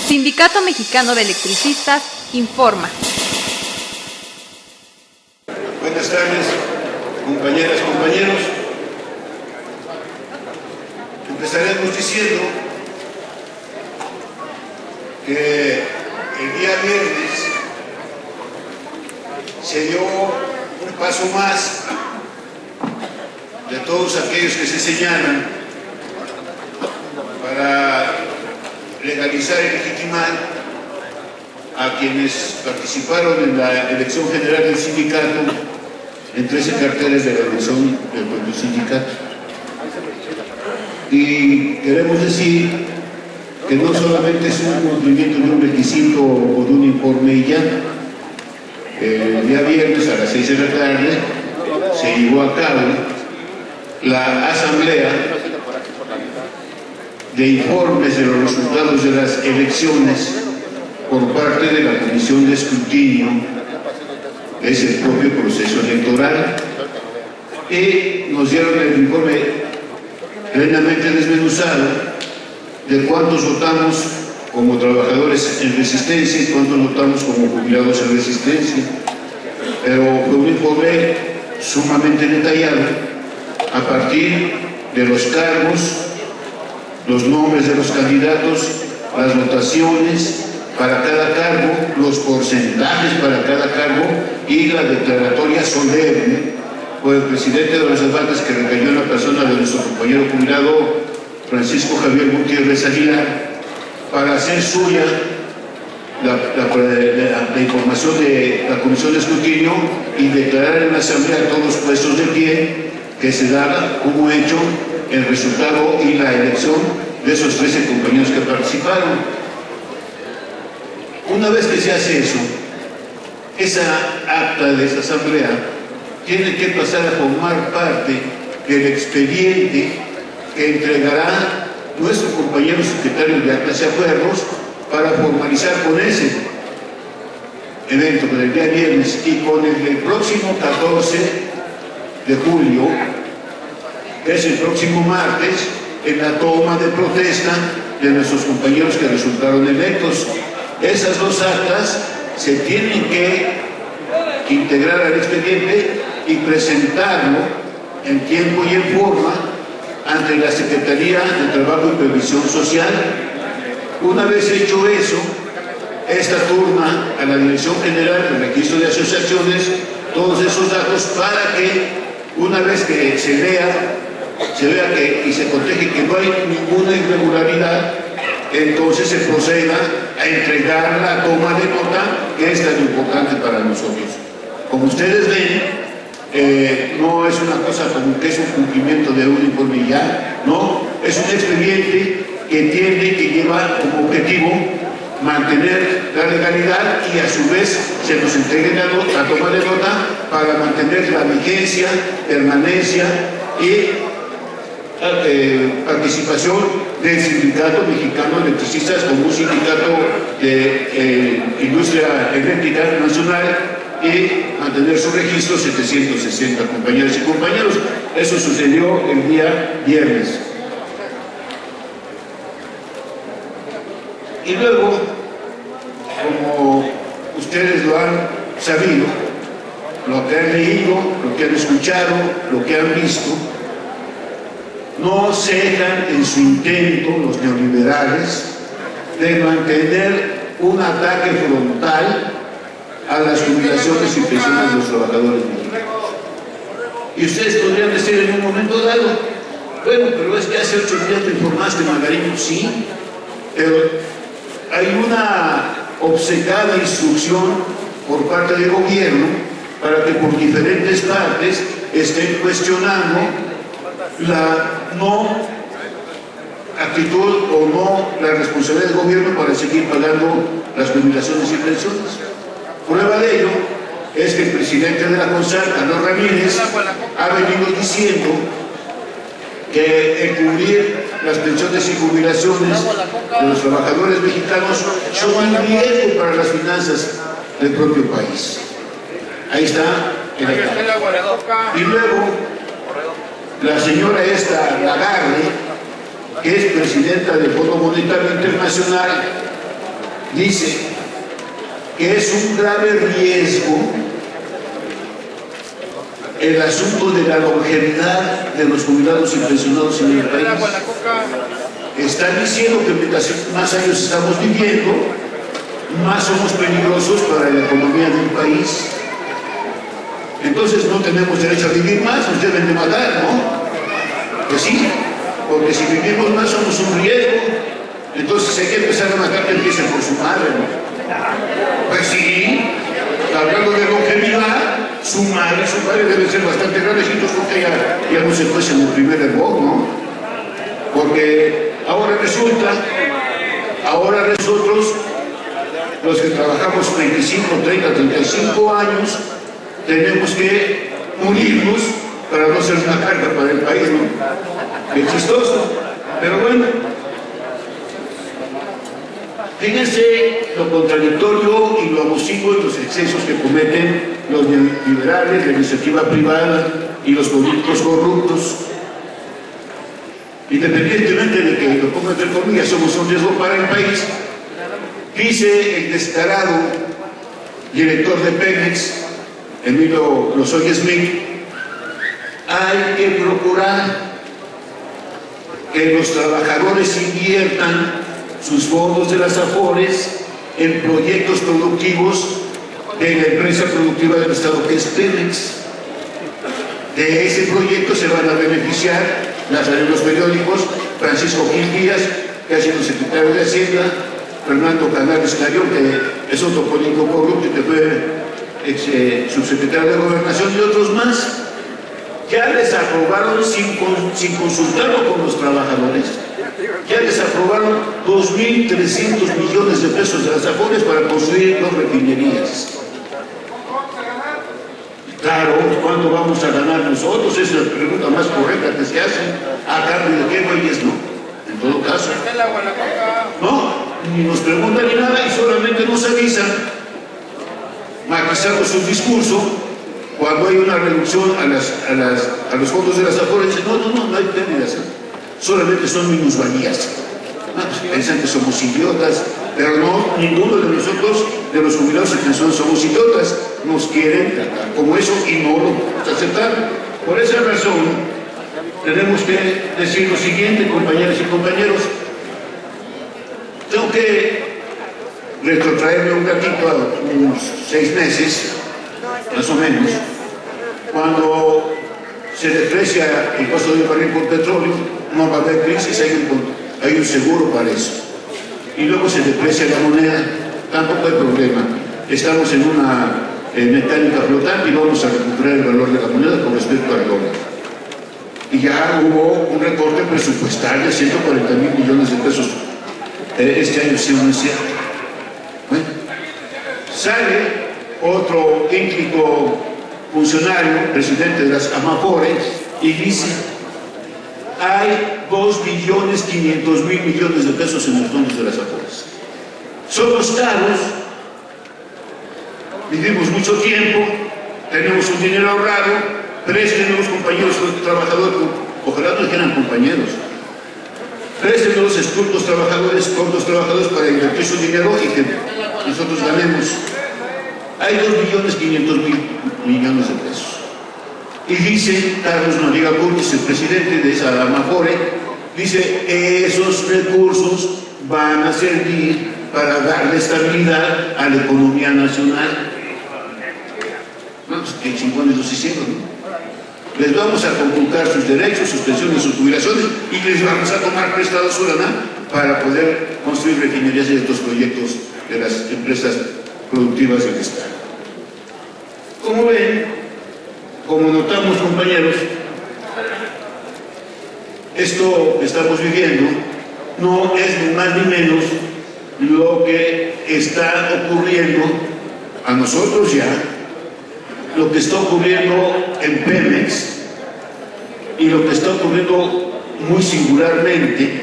Sindicato Mexicano de Electricistas informa. Buenas tardes, compañeras, compañeros. Empezaremos diciendo que el día viernes se dio un paso más de todos aquellos que se señalan para legalizar y legitimar a quienes participaron en la elección general del sindicato en 13 carteles de la elección del propio sindicato. Y queremos decir que no solamente es un cumplimiento de un requisito o de un informe y ya. El día viernes a las 6 de la tarde se llevó a cabo la asamblea de informes de los resultados de las elecciones por parte de la Comisión de Escrutinio, es el propio proceso electoral, y nos dieron el informe plenamente desmenuzado de cuántos votamos como trabajadores en resistencia y cuántos votamos como jubilados en resistencia. Pero fue un informe sumamente detallado a partir de los cargos, los nombres de los candidatos, las votaciones para cada cargo, los porcentajes para cada cargo y la declaratoria solemne por el presidente de las Cervantes, que recayó en la persona de nuestro compañero jubilado Francisco Javier Gutiérrez Aguilar, para hacer suya la información de la Comisión de Escrutinio y declarar en la Asamblea todos los puestos de pie que se daba como hecho el resultado y la elección de esos 13 compañeros que participaron. Una vez que se hace eso, esa acta de esa asamblea tiene que pasar a formar parte del expediente que entregará nuestro compañero secretario de Actas y Acuerdos para formalizar con ese evento, con el día viernes y con el del próximo 14 de julio, que es el próximo martes, en la toma de protesta de nuestros compañeros que resultaron electos. Esas dos actas se tienen que integrar al expediente y presentarlo en tiempo y en forma ante la Secretaría de Trabajo y Previsión Social. Una vez hecho eso, esta turna a la Dirección General del Registro de Asociaciones todos esos datos para que una vez que se vea que y se coteje que no hay ninguna irregularidad, entonces se proceda a entregar la toma de nota, que es tan importante para nosotros. Como ustedes ven, no es una cosa como que es un cumplimiento de un informe ya, no, es un expediente que tiene, que lleva como objetivo mantener la legalidad y a su vez se nos entregue la toma de nota para mantener la vigencia, permanencia y participación del Sindicato Mexicano de Electricistas como un sindicato de industria eléctrica nacional y mantener su registro 760 compañeras y compañeros. Eso sucedió el día viernes. Y luego, como ustedes lo han sabido, lo que han leído, lo que han escuchado, lo que han visto, no cejan en su intento los neoliberales de mantener un ataque frontal a las jubilaciones y pensiones de los trabajadores mexicanos. Y ustedes podrían decir en un momento dado, bueno, pero es que hace 8 días te informaste, Margarito, sí, pero hay una obcecada instrucción por parte del gobierno para que por diferentes partes estén cuestionando la no actitud o no la responsabilidad del gobierno para seguir pagando las jubilaciones y pensiones. Prueba de ello es que el presidente de la CONSAR, Carlos Ramírez, ha venido diciendo que el cubrir las pensiones y jubilaciones de los trabajadores mexicanos son un riesgo para las finanzas del propio país. Ahí está el ataque. Y luego, la señora Lagarde, que es presidenta del Fondo Monetario Internacional, dice que es un grave riesgo el asunto de la longevidad de los jubilados y pensionados en el país. Están diciendo que mientras más años estamos viviendo, más somos peligrosos para la economía del país. Entonces no tenemos derecho a vivir más, nos deben de matar, ¿no? Pues sí, porque si vivimos más somos un riesgo. Entonces hay que empezar a matar, que empiecen por su madre, ¿no? Pues sí, hablando de longevidad, su madre debe ser bastante grandecitos porque ya no se fuese en el primer error, ¿no? Porque ahora nosotros, los que trabajamos 25, 30, 35 años, tenemos que unirnos para no ser una carga para el país, ¿no? Qué chistoso, pero bueno. Fíjense lo contradictorio y lo abusivo y los excesos que cometen los neoliberales, la iniciativa privada y los políticos corruptos. Independientemente de que, lo pongo entre comillas, somos un riesgo para el país, dice el descarado director de Pemex, Emilio Lozoya Smith, hay que procurar que los trabajadores inviertan sus fondos de las AFORES en proyectos productivos de la empresa productiva del Estado, que es Pemex. De ese proyecto se van a beneficiar, las salen los periódicos, Francisco Gil Díaz, que ha sido secretario de Hacienda, Fernando Canales Clarión, que es otro político corrupto que fue subsecretario de Gobernación, y otros más. Ya les aprobaron, sin consultarlo con los trabajadores, ya les aprobaron 2.300 millones de pesos de las AFORES para construir 2 refinerías. Claro, ¿cuánto vamos a ganar nosotros? Esa es la pregunta más correcta que se hace. ¿A cambio de qué, güeyes? No, en todo caso. No, ni nos preguntan ni nada y solamente nos avisan, matizando su discurso, cuando hay una reducción a los fondos de las AFORES. Dicen, no hay pérdidas, solamente son minusvalías. Pues piensan que somos idiotas, pero no, ninguno de nosotros, de los jubilados y pensionados, somos idiotas. Nos quieren tratar como eso y no lo podemos aceptar. Por esa razón, tenemos que decir lo siguiente, compañeras y compañeros. Tengo que retrotraerme un ratito a unos 6 meses, más o menos, cuando se deprecia el costo del barril por petróleo, no va a haber crisis, hay un seguro para eso. Y luego se deprecia la moneda, tampoco hay problema. Estamos en una mecánica flotante y vamos a recuperar el valor de la moneda con respecto al dólar. Y ya hubo un recorte presupuestal de 140.000 millones de pesos este año, sí o no es cierto. Bueno, sale otro ínclito funcionario, presidente de las AMAFORES, y dice: hay 2.500.000 millones de pesos en los fondos de las AFORES. Somos caros, vivimos mucho tiempo, tenemos un dinero ahorrado, presten los compañeros trabajadores, ojalá no dijeran compañeros, presten los escultos trabajadores, cortos trabajadores para invertir su dinero y que nosotros ganemos. Hay 2.500.000 millones de pesos. Y dice Carlos Noriega Curtis, el presidente de esa AMAFORE, dice, esos recursos van a servir para darle estabilidad a la economía nacional. No, pues que chingones los hicieron, ¿no? Les vamos a conculcar sus derechos, sus pensiones, sus jubilaciones y les vamos a tomar prestado su lana para poder construir refinerías y estos proyectos de las empresas productivas del Estado. Como ven, como notamos, compañeros, esto que estamos viviendo no es ni más ni menos lo que está ocurriendo a nosotros ya, lo que está ocurriendo en Pemex y lo que está ocurriendo muy singularmente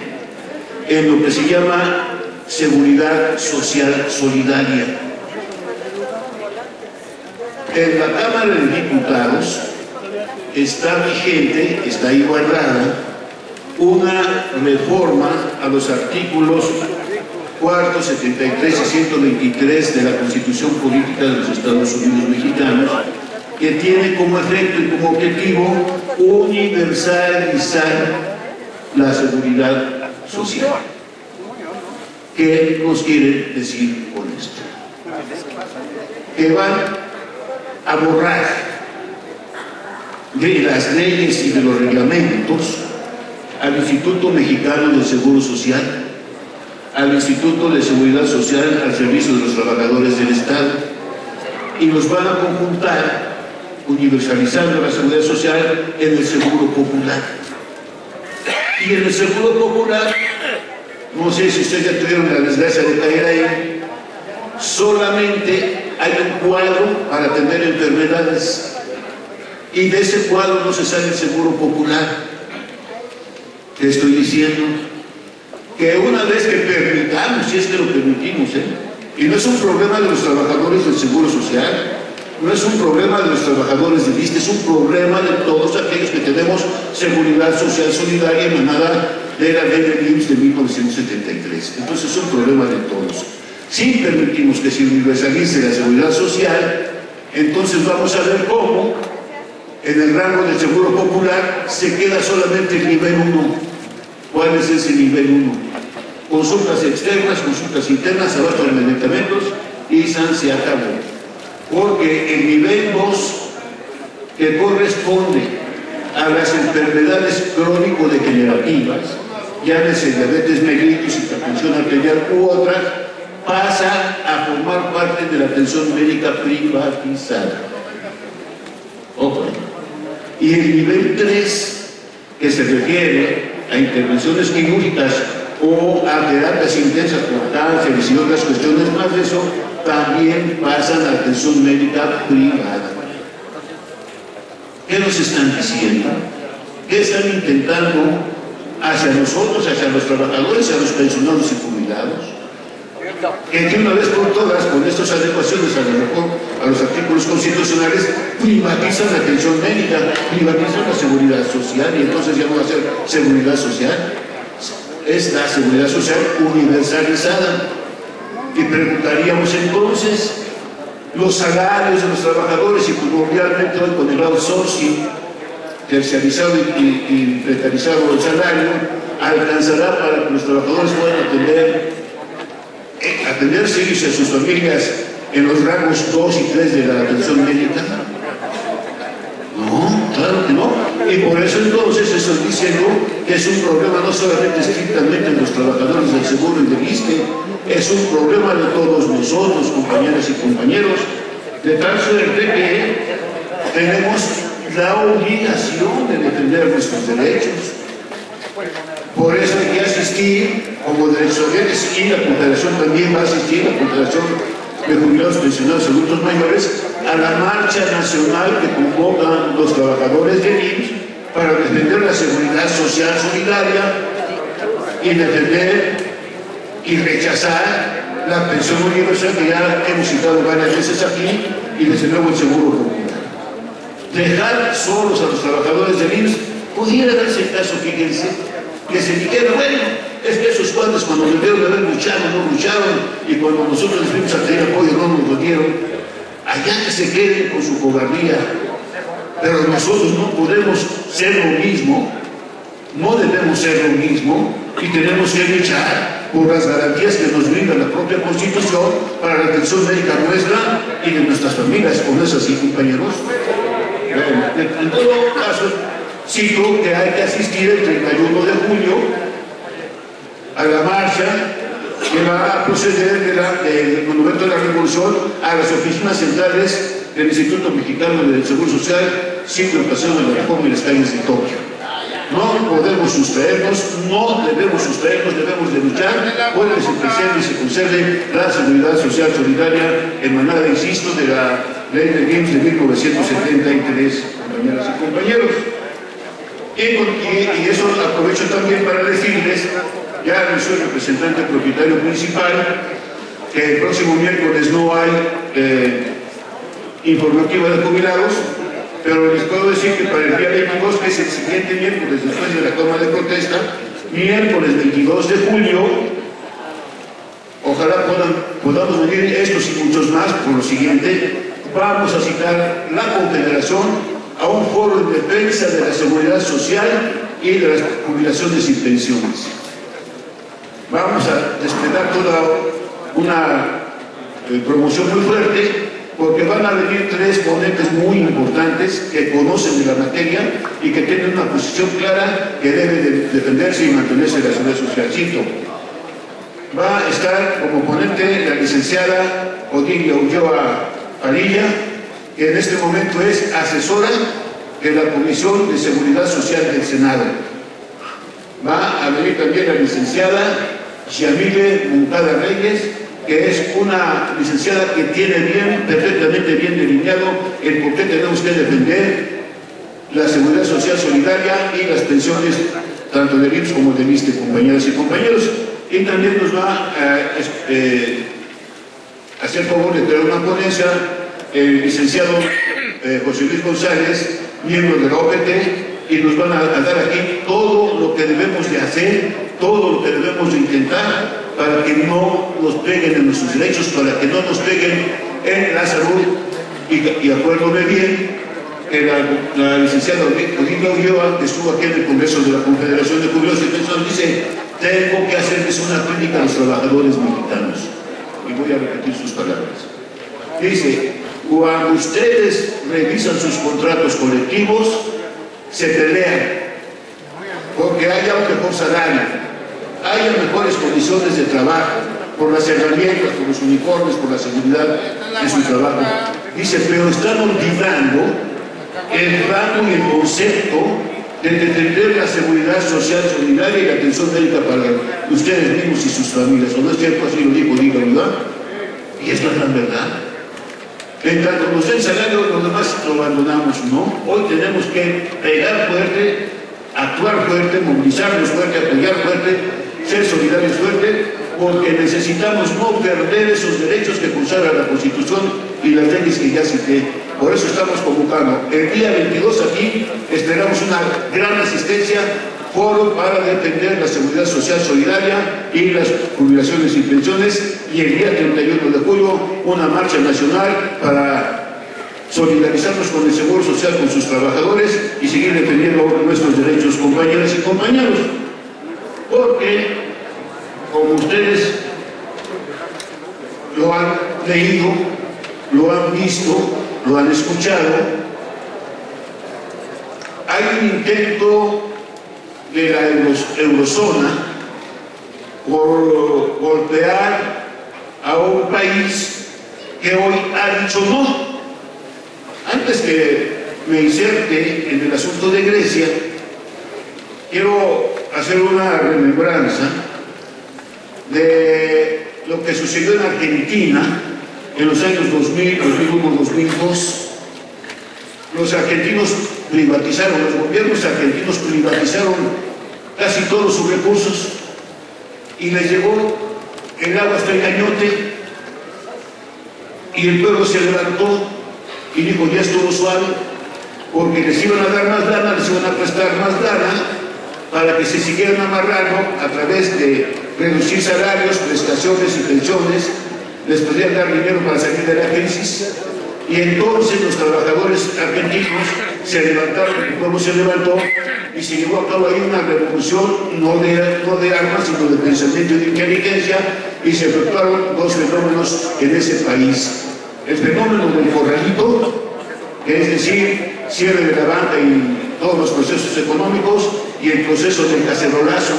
en lo que se llama seguridad social solidaria. En la Cámara de Diputados está vigente, está ahí guardada, una reforma a los artículos cuarto, 73 y 123 de la Constitución Política de los Estados Unidos Mexicanos, que tiene como efecto y como objetivo universalizar la seguridad social. ¿Qué nos quiere decir con esto? Que van a borrar de las leyes y de los reglamentos al Instituto Mexicano del Seguro Social, al Instituto de Seguridad Social al servicio de los trabajadores del Estado, y los van a conjuntar, universalizando la seguridad social, en el Seguro Popular. Y en el Seguro Popular, no sé si ustedes ya tuvieron la desgracia de caer ahí, solamente hay un cuadro para atender enfermedades, y de ese cuadro no se sale el Seguro Popular. ¿Qué estoy diciendo? Que una vez que permitamos, si es que lo permitimos, y no es un problema de los trabajadores del Seguro Social, no es un problema de los trabajadores del ISSSTE, es un problema de todos aquellos que tenemos seguridad social solidaria emanada de la ley del IMSS de 1973. Entonces es un problema de todos. Si permitimos que se universalice la seguridad social, entonces vamos a ver cómo en el rango del Seguro Popular se queda solamente el nivel 1. ¿Cuál es ese nivel 1? Consultas externas, consultas internas, abasto de medicamentos, y se acabó. Porque el nivel 2, que corresponde a las enfermedades crónico-degenerativas, llámese diabetes mellitus, hipertensión arterial u otras, pasa a formar parte de la atención médica privatizada. Ojo. Y el nivel 3, que se refiere a intervenciones quirúrgicas o a terapias intensas por cánceres y otras cuestiones más de eso, también pasan a atención médica privada. ¿Qué nos están diciendo? ¿Qué están intentando hacia nosotros, hacia los trabajadores, hacia los pensionados y jubilados? Que de una vez por todas, con estas adecuaciones a lo mejor a los artículos constitucionales, privatizan la atención médica, privatizan la seguridad social, y entonces ya no va a ser seguridad social, es la seguridad social universalizada. Y preguntaríamos entonces, los salarios de los trabajadores, y primordialmente hoy con el outsourcing terciarizado y precarizado del salario, alcanzará para que los trabajadores puedan atender seguirse a sus familias en los rangos 2 y 3 de la atención médica. No, claro que no. Y por eso entonces estoy diciendo que es un problema no solamente estrictamente de los trabajadores del seguro y del ISSSTE, es un problema de todos nosotros, compañeras y compañeros, de tal suerte que tenemos la obligación de defender nuestros derechos. Por eso hay que asistir como derechohabientes, y la Confederación también va a asistir, la Confederación de Jubilados, Pensionados y Adultos Mayores, a la marcha nacional que convocan los trabajadores del IMSS para defender la seguridad social solidaria y defender y rechazar la pensión universal que ya hemos citado varias veces aquí, y desde luego el Seguro Popular. Dejar solos a los trabajadores del IMSS pudiera darse el caso, fíjense, que se dijera, bueno, es que esos cuantos cuando debieron de haber luchado, no lucharon, y cuando nosotros les fuimos a pedir apoyo, no nos lo dieron. Allá que se queden con su cobardía. Pero nosotros no podemos ser lo mismo, no debemos ser lo mismo, y tenemos que luchar por las garantías que nos brinda la propia Constitución para la atención médica nuestra y de nuestras familias. ¿No es así, compañeros? En todo caso, cito que hay que asistir el 31 de julio a la marcha que va a proceder del Monumento de la Revolución a las oficinas centrales del Instituto Mexicano del Seguro Social, sitio Paseo de la Reforma y las calles de Tokio. No podemos sustraernos, no debemos sustraernos, debemos de luchar por que se preserve y se conserve la seguridad social solidaria emanada, insisto, de la ley de IMSS de 1973, compañeras y compañeros. Y eso aprovecho también para decirles, ya no soy representante propietario principal, que el próximo miércoles no hay informativa de jubilados, pero les puedo decir que para el día 22, que es el siguiente miércoles después de la toma de protesta, miércoles 22 de julio, ojalá podamos venir estos y muchos más. Por lo siguiente, vamos a citar la Confederación a un foro de defensa de la seguridad social y de las jubilaciones y pensiones. Vamos a desplegar toda una promoción muy fuerte, porque van a venir tres ponentes muy importantes que conocen de la materia y que tienen una posición clara que debe de defenderse y mantenerse la seguridad social. Cito, va a estar como ponente la licenciada Odilia Ulloa Padilla, que en este momento es asesora de la Comisión de Seguridad Social del Senado. Va a venir también la licenciada Yamile Moncada Reyes, que es una licenciada que tiene perfectamente bien delineado el por qué tenemos que defender la seguridad social solidaria y las pensiones tanto del IMSS como del ISSSTE, compañeras y compañeros. Y también nos va a hacer favor de traer una ponencia el licenciado José Luis González, miembro de la OPT, y nos van a dar aquí todo lo que debemos de hacer, todo lo que debemos de intentar para que no nos peguen en nuestros derechos, para que no nos peguen en la salud. Y acuérdome bien que la licenciada Odilia Ulloa, que estuvo aquí en el Congreso de la Confederación de Jubilados y Pensiones, dice: tengo que hacerles una crítica a los trabajadores mexicanos. Y voy a repetir sus palabras. Dice: cuando ustedes revisan sus contratos colectivos, se pelean porque haya un mejor salario, haya mejores condiciones de trabajo, por las herramientas, por los uniformes, por la seguridad de su trabajo. Dice, pero están olvidando el rango y el concepto de defender la seguridad social solidaria y la atención médica para ustedes mismos y sus familias. ¿O no es cierto? Así lo dijo Odilia Ulloa. Y es la gran verdad. En tanto nos den salario, los demás lo abandonamos, ¿no? Hoy tenemos que pegar fuerte, actuar fuerte, movilizarnos fuerte, apoyar fuerte, ser solidarios fuerte, porque necesitamos no perder esos derechos que consagra la Constitución y las leyes que ya cité. Por eso estamos convocando el día 22 aquí, esperamos una gran asistencia, foro para defender la seguridad social solidaria y las jubilaciones y pensiones, y el día 31 de julio una marcha nacional para solidarizarnos con el Seguro Social, con sus trabajadores y seguir defendiendo nuestros derechos, compañeras y compañeros. Porque, como ustedes lo han leído, lo han visto, lo han escuchado, hay un intento de la eurozona por golpear a un país que hoy ha dicho no. Antes que me inserte en el asunto de Grecia, quiero hacer una remembranza de lo que sucedió en Argentina en los años 2000, 2001, 2002. Los argentinos privatizaron, los gobiernos argentinos privatizaron casi todos sus recursos y les llegó el agua hasta el cañote y el pueblo se levantó y dijo: ya estuvo suave, porque les iban a dar más lana, les iban a prestar más lana para que se siguieran amarrando a través de reducir salarios, prestaciones y pensiones, les podían dar dinero para salir de la crisis. Y entonces los trabajadores argentinos se levantaron, el pueblo se levantó y se llevó a cabo ahí una revolución, no de armas, sino de pensamiento y de inteligencia, y se efectuaron dos fenómenos en ese país. El fenómeno del corralito, que es decir, cierre de la banca y todos los procesos económicos, y el proceso del cacerolazo.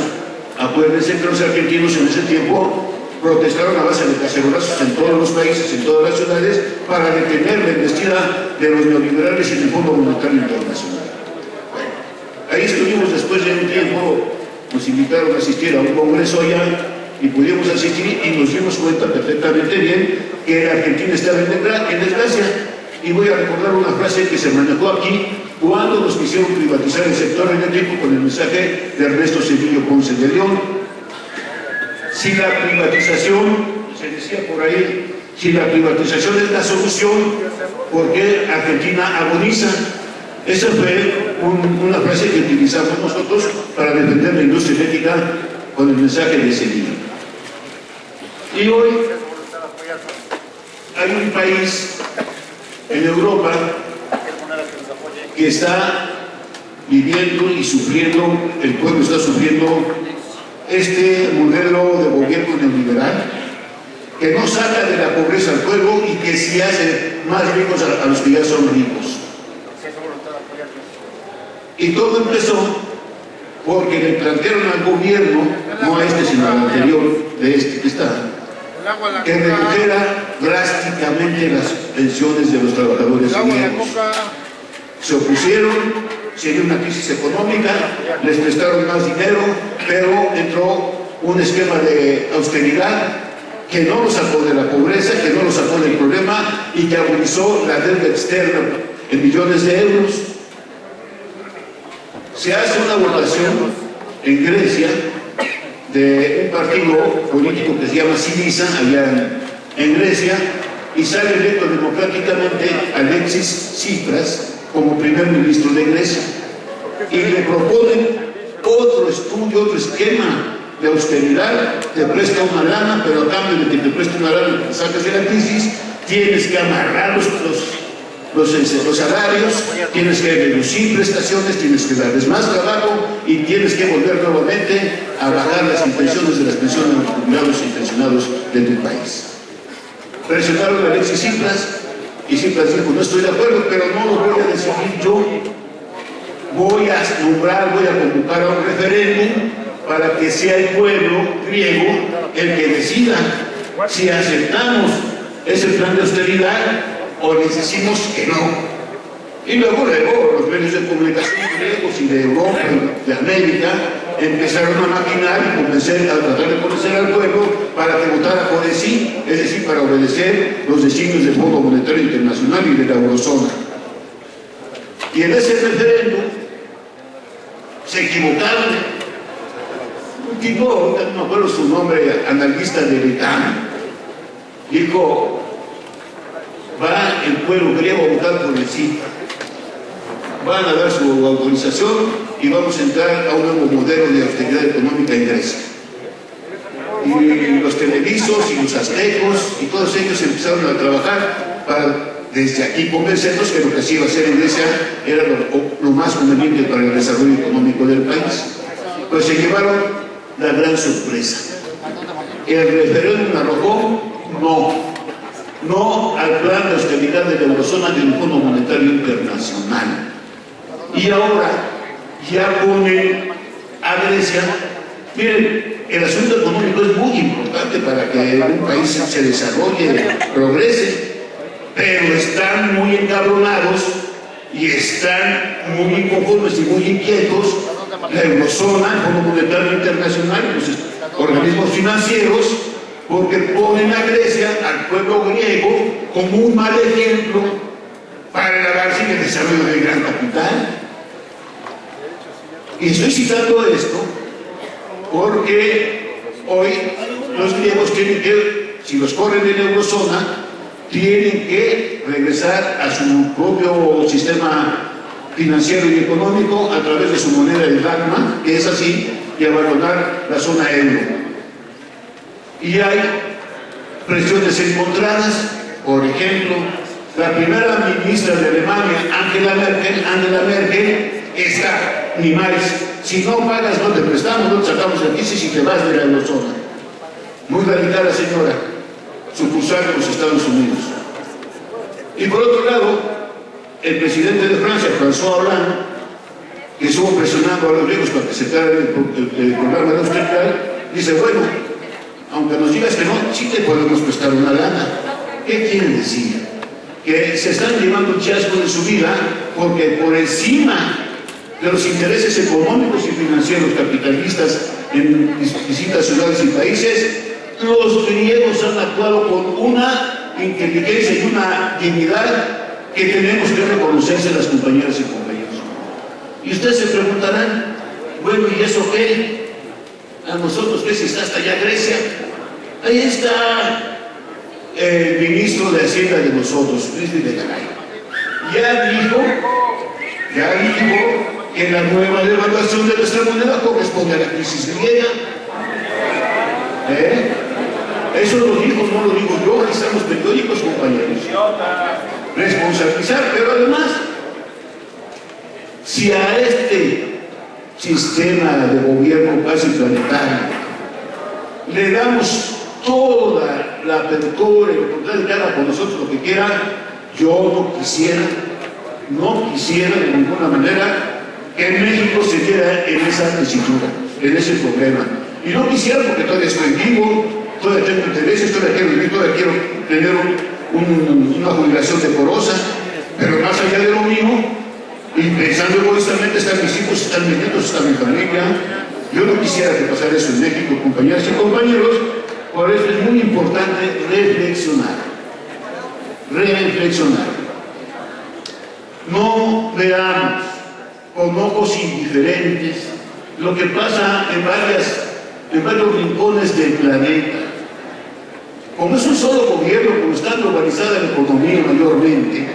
Acuérdense que los argentinos en ese tiempo protestaron a base de cacerolazos en todos los países, en todas las ciudades, para detener la embestida de los neoliberales y del Fondo Monetario Internacional. Bueno, ahí estuvimos después de un tiempo, nos invitaron a asistir a un congreso allá y pudimos asistir y nos dimos cuenta perfectamente bien que la Argentina estaba en desgracia. Y voy a recordar una frase que se manejó aquí cuando nos quisieron privatizar el sector eléctrico con el mensaje de Ernesto Cedillo Ponce de León. Si la privatización, se decía por ahí, si la privatización es la solución, ¿por qué Argentina agoniza? Esa fue una frase que utilizamos nosotros para defender la industria eléctrica con el mensaje de Cedillo. Y hoy hay un país en Europa que está viviendo y sufriendo, el pueblo está sufriendo este modelo de gobierno neoliberal que no saca de la pobreza al pueblo y que sí hace más ricos a los que ya son ricos. Y todo empezó porque le plantearon al gobierno, no a este sino al anterior de este que está, que redujera drásticamente las pensiones de los trabajadores griegos. Se opusieron, se dio una crisis económica, les prestaron más dinero, pero entró un esquema de austeridad que no los sacó de la pobreza, que no los sacó del problema y que agudizó la deuda externa en millones de euros. Se hace una votación en Grecia de un partido político que se llama Syriza, allá en Grecia, y sale electo democráticamente Alexis Tsipras como primer ministro de Grecia. Y le proponen otro estudio, otro esquema de austeridad, te presta una lana, pero a cambio de que te preste una lana que te sacas de la crisis, tienes que amarrar los salarios, tienes que reducir prestaciones, tienes que darles más trabajo y tienes que volver nuevamente a bajar las intenciones de las pensiones de los jubilados y pensionados de tu país. Presionaron a Alexis Tsipras y Tsipras dijo, no estoy de acuerdo, pero no lo voy a decidir yo. Voy a nombrar, voy a convocar a un referéndum para que sea el pueblo griego el que decida si aceptamos ese plan de austeridad o les decimos que no. Y luego los medios de comunicación griegos y de Europa y de América empezaron a maquinar y a tratar de convencer al pueblo para que votara por el sí, es decir, para obedecer los designios del Fondo Monetario Internacional y de la Eurozona. Y en ese referéndum se equivocaron. Un tipo, no me acuerdo su nombre, analista de Letán, dijo, va el pueblo griego a votar por el sí. Van a dar su autorización y vamos a entrar a un nuevo modelo de austeridad económica en Grecia. Y los televisos y los aztecos y todos ellos empezaron a trabajar para desde aquí convencernos que lo que se iba a hacer en Grecia era lo más conveniente para el desarrollo económico del país. Pues se llevaron la gran sorpresa. El referéndum arrojó no al plan de austeridad de la Eurozona del Fondo Monetario Internacional. Y ahora ya ponen a Grecia. Miren, el asunto económico es muy importante para que un país se desarrolle, progrese, pero están muy encabronados y están muy inconformes y muy inquietos la Eurozona, el Fondo Monetario Internacional y los organismos financieros, porque ponen a Grecia, al pueblo griego, como un mal ejemplo para el avance y el desarrollo del gran capital. Y estoy citando esto porque hoy los griegos tienen que, si los corren de la Eurozona, tienen que regresar a su propio sistema financiero y económico a través de su moneda, el dracma, que es así, y abandonar la zona euro. Y hay presiones encontradas. Por ejemplo, la primera ministra de Alemania, Angela Merkel, está, ni más, si no pagas no te prestamos, no te sacamos de crisis y te vas de la eurozona. Muy radical la señora, sucursal de los Estados Unidos. Y por otro lado, el presidente de Francia, François Hollande, que estuvo presionando a los griegos para que se aceptara el programa de austeridad, dice, bueno, aunque nos digas que no, sí te podemos prestar una lana. ¿Qué quieren decir? Que se están llevando el chasco de su vida porque por encima de los intereses económicos y financieros capitalistas en distintas ciudades y países, los griegos han actuado con una inteligencia y una dignidad que tenemos que reconocerse las compañeras y compañeros. Y ustedes se preguntarán, bueno, ¿y eso qué? ¿A nosotros qué? Si está hasta allá Grecia. Ahí está el ministro de Hacienda de nosotros, Luis Videgaray. Ya dijo que la nueva devaluación de nuestra moneda corresponde a la crisis griega. Eso lo dijo, no lo digo yo, aquí están los periódicos, compañeros. Responsabilizar, pero además, si a este sistema de gobierno casi planetario le damos toda la apertura y la oportunidad de que haga con nosotros lo que quiera, yo no quisiera de ninguna manera que México se viera en esa tesitura, en ese problema. Y no quisiera porque todavía estoy vivo, todavía tengo intereses, todavía quiero vivir, todavía quiero tener una jubilación decorosa, pero más allá de lo mío, y pensando egoístamente, están mis hijos, están mis nietos, está mi familia. Yo no quisiera que pasara eso en México, compañeras y compañeros. Por eso es muy importante reflexionar. No veamos con ojos indiferentes lo que pasa en varios rincones del planeta. Como es un solo gobierno, como está globalizada la economía mayormente,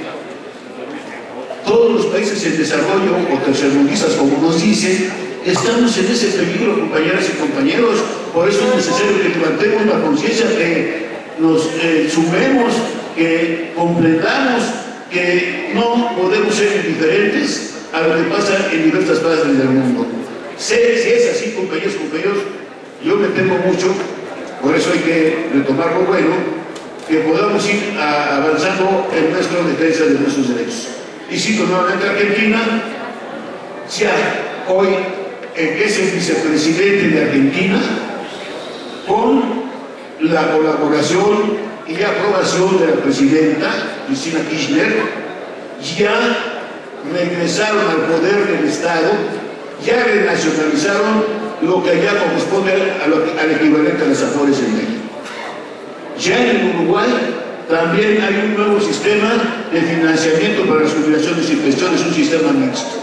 todos los países en desarrollo o tercermundistas, como nos dicen, estamos en ese peligro, compañeras y compañeros. Por eso es necesario que levantemos la conciencia, que nos sumemos, que comprendamos que no podemos ser indiferentes a lo que pasa en diversas partes del mundo. Si es así, compañeros, yo me temo mucho, por eso hay que retomar lo bueno, que podamos ir avanzando en nuestra defensa de nuestros derechos. Y cito nuevamente a Argentina, ya hoy que es el vicepresidente de Argentina, con la colaboración y aprobación de la presidenta Cristina Kirchner, ya regresaron al poder del Estado, ya renacionalizaron lo que allá corresponde al equivalente a las AFORES en México. Ya en el Uruguay también hay un nuevo sistema de financiamiento para las jubilaciones y pensiones, un sistema mixto.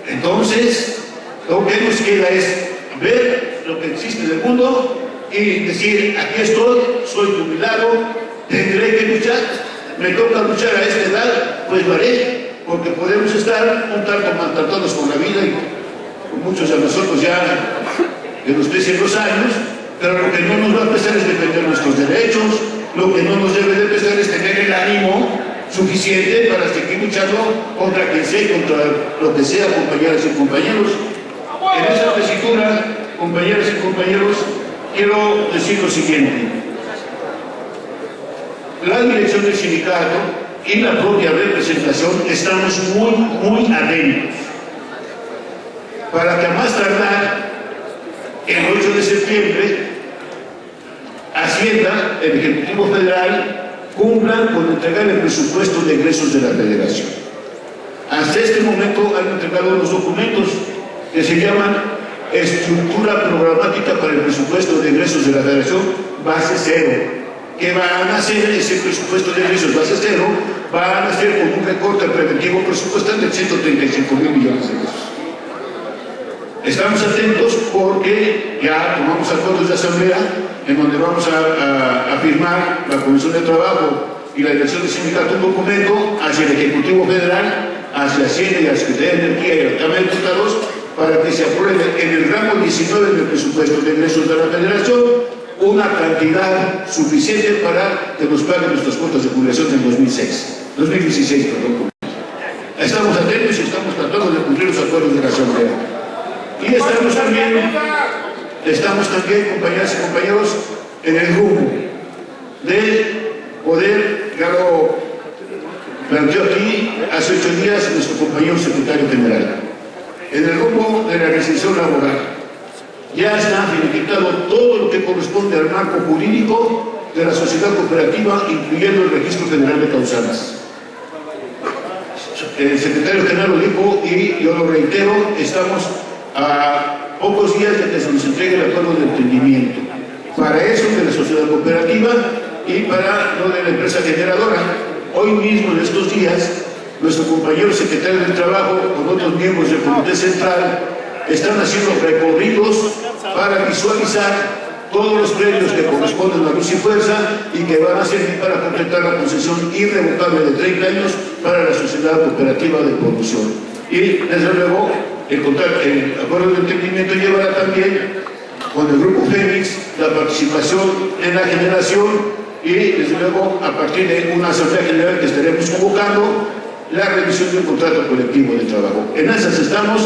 Entonces, lo que nos queda es ver lo que existe en el mundo y decir, aquí estoy, soy jubilado, tendré que luchar, me toca luchar a esta edad, pues lo haré, porque podemos estar un tanto maltratados con la vida y muchos de nosotros ya de los 300 años, pero lo que no nos va a pesar es defender nuestros derechos, lo que no nos debe de pesar es tener el ánimo suficiente para seguir luchando contra quien sea y contra lo que sea, compañeras y compañeros. En esa tesitura, compañeras y compañeros, quiero decir lo siguiente. La dirección del sindicato y la propia representación estamos muy atentos para que a más tardar el 8 de septiembre Hacienda, el Ejecutivo Federal, cumplan con entregar el presupuesto de egresos de la Federación. Hasta este momento han entregado unos documentos que se llaman Estructura Programática para el Presupuesto de Egresos de la Federación, base cero. ¿Qué van a hacer ese presupuesto de egresos base cero? Van a hacer con un recorte preventivo presupuestal de 135,000 millones de pesos. Estamos atentos porque ya tomamos acuerdos de asamblea en donde vamos a firmar la Comisión de Trabajo y la Dirección del Sindicato un documento hacia el Ejecutivo Federal, hacia Hacienda y a la Secretaría de Energía y a la Cámara de Diputados para que se apruebe en el ramo 19 del presupuesto de ingresos de la Federación una cantidad suficiente para que nos paguen nuestras cuotas de jubilación en 2016. Estamos atentos y estamos tratando de cumplir los acuerdos de la Asamblea. Y estamos también, compañeras y compañeros, en el rumbo de poder, ya lo planteó aquí hace 8 días nuestro compañero secretario general, en el rumbo de la restricción laboral. Ya está finiquitado todo lo que corresponde al marco jurídico de la sociedad cooperativa, incluyendo el Registro General de Causales. El secretario general lo dijo y yo lo reitero, estamos a pocos días de que se nos entregue el acuerdo de entendimiento. Para eso de la sociedad cooperativa y para lo de la empresa generadora. Hoy mismo, en estos días, nuestro compañero secretario del Trabajo, con otros miembros del Comité Central, están haciendo recorridos para visualizar todos los premios que corresponden a Luz y Fuerza y que van a servir para completar la concesión irrevocable de 30 años para la sociedad cooperativa de producción. Y, desde luego, el acuerdo de entendimiento llevará también con el Grupo Fénix, la participación en la generación y, desde luego, a partir de una asamblea general que estaremos convocando, la revisión del contrato colectivo de trabajo. En esas estamos.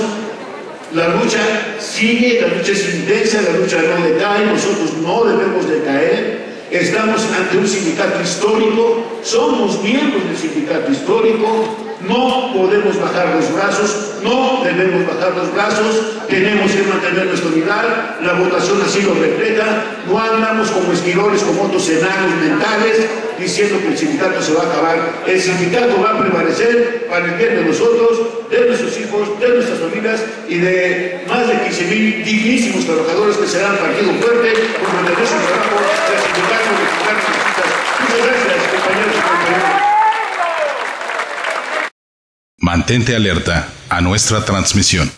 La lucha sigue, la lucha es intensa, la lucha no decae, nosotros no debemos decaer. Estamos ante un sindicato histórico, somos miembros del sindicato histórico, no podemos bajar los brazos, no debemos bajar los brazos, tenemos que mantener nuestra unidad, la votación así lo refleja, no andamos como esquiroles, como otros enanos mentales, diciendo que el sindicato se va a acabar. El sindicato va a prevalecer para el bien de nosotros, de nuestros hijos, de nuestras familias y de más de 15,000 dignísimos trabajadores que serán partido fuerte por mantener su trabajo del sindicato mexicano. Muchas gracias, compañeros y compañeras. Mantente alerta a nuestra transmisión.